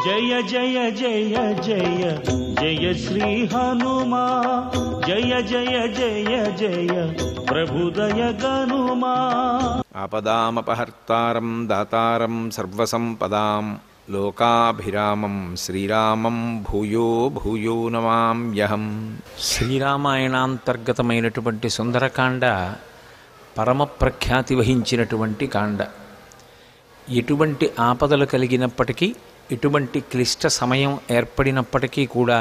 జయ జయ జయ జయ జయ శ్రీ హనుమా, జయ జయ జయ జయ ప్రభుదయ గనుమా. ఆపదామపహర్తారం దాతారం సర్వసంపదాం లోకాభిరామం శ్రీరామం భూయో భూయో నమామ్యహం. శ్రీరామాయణాంతర్గతమైనటువంటి సుందరకాండ పరమ ప్రఖ్యాతి వహించినటువంటి కాండ. ఎటువంటి ఆపదలు కలిగినప్పటికీ, ఎటువంటి క్లిష్ట సమయం ఏర్పడినప్పటికీ కూడా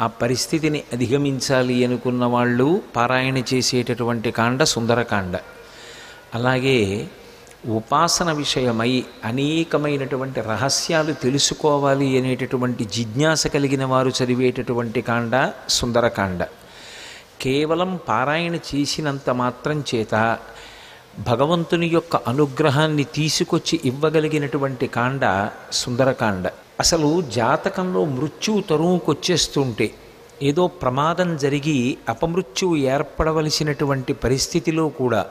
ఆ పరిస్థితిని అధిగమించాలి అనుకున్న వాళ్ళు పారాయణ చేసేటటువంటి కాండ సుందరకాండ. అలాగే ఉపాసన విషయమై అనేకమైనటువంటి రహస్యాలు తెలుసుకోవాలి అనేటటువంటి జిజ్ఞాస కలిగిన వారు చదివేటటువంటి కాండ సుందరకాండ. కేవలం పారాయణ చేసినంత మాత్రం చేత భగవంతుని యొక్క అనుగ్రహాన్ని తీసుకొచ్చి ఇవ్వగలిగినటువంటి కాండ సుందరకాండ. అసలు జాతకంలో మృత్యువు తరువుకొచ్చేస్తుంటే, ఏదో ప్రమాదం జరిగి అపమృత్యువు ఏర్పడవలసినటువంటి పరిస్థితిలో కూడా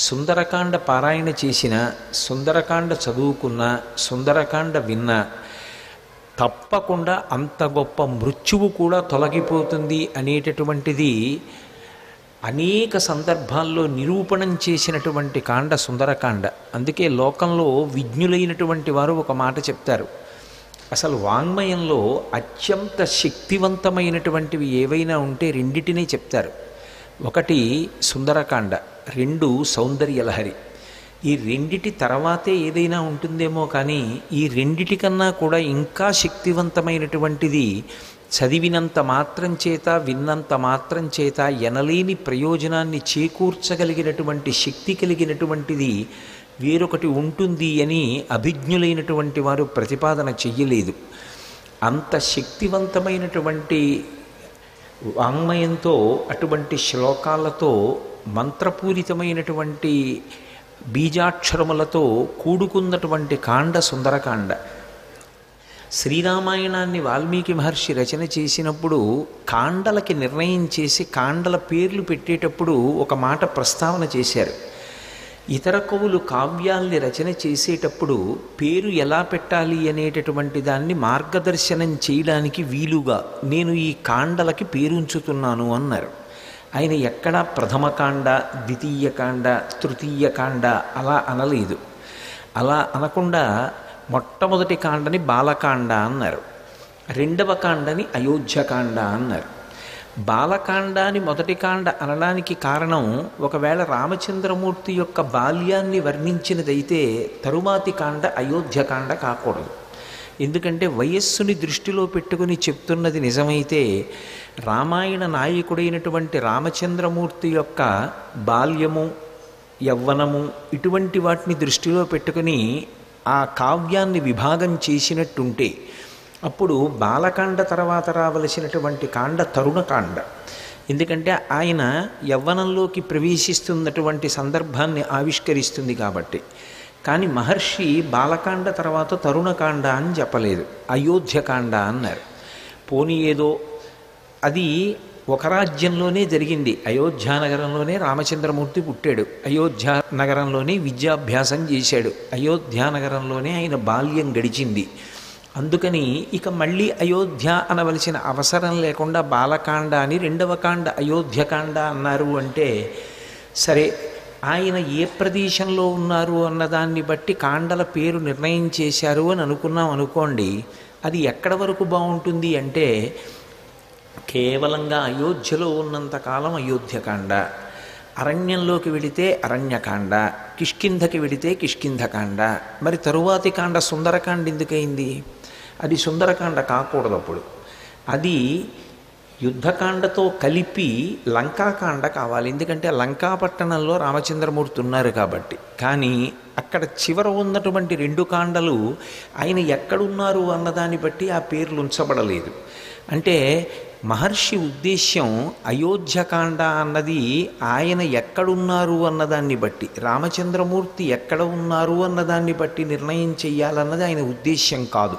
సుందరకాండ పారాయణ చేసిన, సుందరకాండ చదువుకున్న, సుందరకాండ విన్న తప్పకుండా అంత గొప్ప మృత్యువు కూడా తొలగిపోతుంది అనేటటువంటిది అనేక సందర్భాల్లో నిరూపణం చేసినటువంటి కాండ సుందరకాండ. అందుకే లోకంలో విజ్ఞులైనటువంటి వారు ఒక మాట చెప్తారు. అసలు వాంగ్మయంలో అత్యంత శక్తివంతమైనటువంటివి ఏవైనా ఉంటే రెండిటినే చెప్తారు. ఒకటి సుందరకాండ, రెండు సౌందర్యలహరి. ఈ రెండిటి తర్వాతే ఏదైనా ఉంటుందేమో కానీ ఈ రెండిటికన్నా కూడా ఇంకా శక్తివంతమైనటువంటిది, చదివినంత మాత్రం చేత, విన్నంత మాత్రం చేత ఎనలేని ప్రయోజనాన్ని చేకూర్చగలిగినటువంటి శక్తి కలిగినటువంటిది వేరొకటి ఉంటుంది అని అభిజ్ఞులైనటువంటి వారు ప్రతిపాదన చెయ్యలేదు. అంత శక్తివంతమైనటువంటి వాంగ్మయంతో, అటువంటి శ్లోకాలతో, మంత్రపూరితమైనటువంటి బీజాక్షరములతో కూడుకున్నటువంటి కాండ సుందరకాండ. శ్రీరామాయణాన్ని వాల్మీకి మహర్షి రచన చేసినప్పుడు కాండలకి నిర్ణయం చేసి కాండల పేర్లు పెట్టేటప్పుడు ఒక మాట ప్రస్తావన చేశారు. ఇతర కవులు కావ్యాల్ని రచన చేసేటప్పుడు పేరు ఎలా పెట్టాలి అనేటటువంటి దాన్ని మార్గదర్శనం చేయడానికి వీలుగా నేను ఈ కాండలకి పేరుంచుతున్నాను అన్నారు. ఆయన ఎక్కడా ప్రథమకాండ, ద్వితీయకాండ, తృతీయకాండ అలా అనలేదు. అలా అనకుండా మొట్టమొదటి కాండని బాలకాండ అన్నారు, రెండవ కాండని అయోధ్యకాండ అన్నారు. బాలకాండ అని మొదటి కాండ అనడానికి కారణం, ఒకవేళ రామచంద్రమూర్తి యొక్క బాల్యాన్ని వర్ణించినదైతే తరువాతి కాండ అయోధ్యకాండ కాకూడదు. ఎందుకంటే వయస్సుని దృష్టిలో పెట్టుకుని చెప్తున్నది నిజమైతే రామాయణ నాయకుడైనటువంటి రామచంద్రమూర్తి యొక్క బాల్యము, యవ్వనము ఇటువంటి వాటిని దృష్టిలో పెట్టుకుని ఆ కావ్యాన్ని విభాగం చేసినట్టుంటే అప్పుడు బాలకాండ తర్వాత రావలసినటువంటి కాండ తరుణకాండ. ఎందుకంటే ఆయన యవ్వనంలోకి ప్రవేశిస్తున్నటువంటి సందర్భాన్ని ఆవిష్కరిస్తుంది కాబట్టి. కానీ మహర్షి బాలకాండ తర్వాత తరుణకాండ అని చెప్పలేదు, అయోధ్యకాండ అన్నారు. పోనీ ఏదో అది ఒక రాజ్యంలోనే జరిగింది. అయోధ్యానగరంలోనే రామచంద్రమూర్తి పుట్టాడు, అయోధ్యానగరంలోనే విద్యాభ్యాసం చేశాడు, అయోధ్యానగరంలోనే ఆయన బాల్యం గడిచింది. అందుకని ఇక మళ్ళీ అయోధ్య అనవలసిన అవసరం లేకుండా బాలకాండ అని రెండవ కాండ అయోధ్యకాండ అన్నారు. అంటే సరే, ఆయన ఏ ప్రదేశంలో ఉన్నారు అన్నదాన్ని బట్టి కాండల పేరు నిర్ణయం చేశారు అని అనుకున్నాం అనుకోండి. అది ఎక్కడ వరకు బాగుంటుంది అంటే, కేవలంగా అయోధ్యలో ఉన్నంతకాలం అయోధ్యకాండ, అరణ్యంలోకి వెళితే అరణ్యకాండ, కిష్కింధకి వెళితే కిష్కింధకాండ. మరి తరువాతి కాండ సుందరకాండ ఎందుకైంది? అది సుందరకాండ కాకూడదు. అప్పుడు అది యుద్ధకాండతో కలిపి లంకాకాండ కావాలి. ఎందుకంటే లంకాపట్టణంలో రామచంద్రమూర్తి ఉన్నారు కాబట్టి. కానీ అక్కడ చివర ఉన్నటువంటి రెండు కాండలు ఆయన ఎక్కడున్నారు అన్నదాన్ని బట్టి ఆ పేర్లు ఉంచబడలేదు. అంటే మహర్షి ఉద్దేశ్యం అయోధ్యకాండ అన్నది ఆయన ఎక్కడున్నారు అన్నదాన్ని బట్టి, రామచంద్రమూర్తి ఎక్కడ ఉన్నారు అన్నదాన్ని బట్టి నిర్ణయం చెయ్యాలన్నది ఆయన ఉద్దేశ్యం కాదు.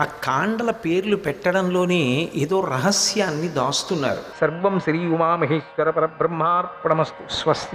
ఆ కాండల పేర్లు పెట్టడంలోనే ఏదో రహస్యాన్ని దాస్తున్నారు. సర్వం శ్రీ ఉమామహేశ్వర పరబ్రహ్మార్పణమస్తు. స్వస్తి.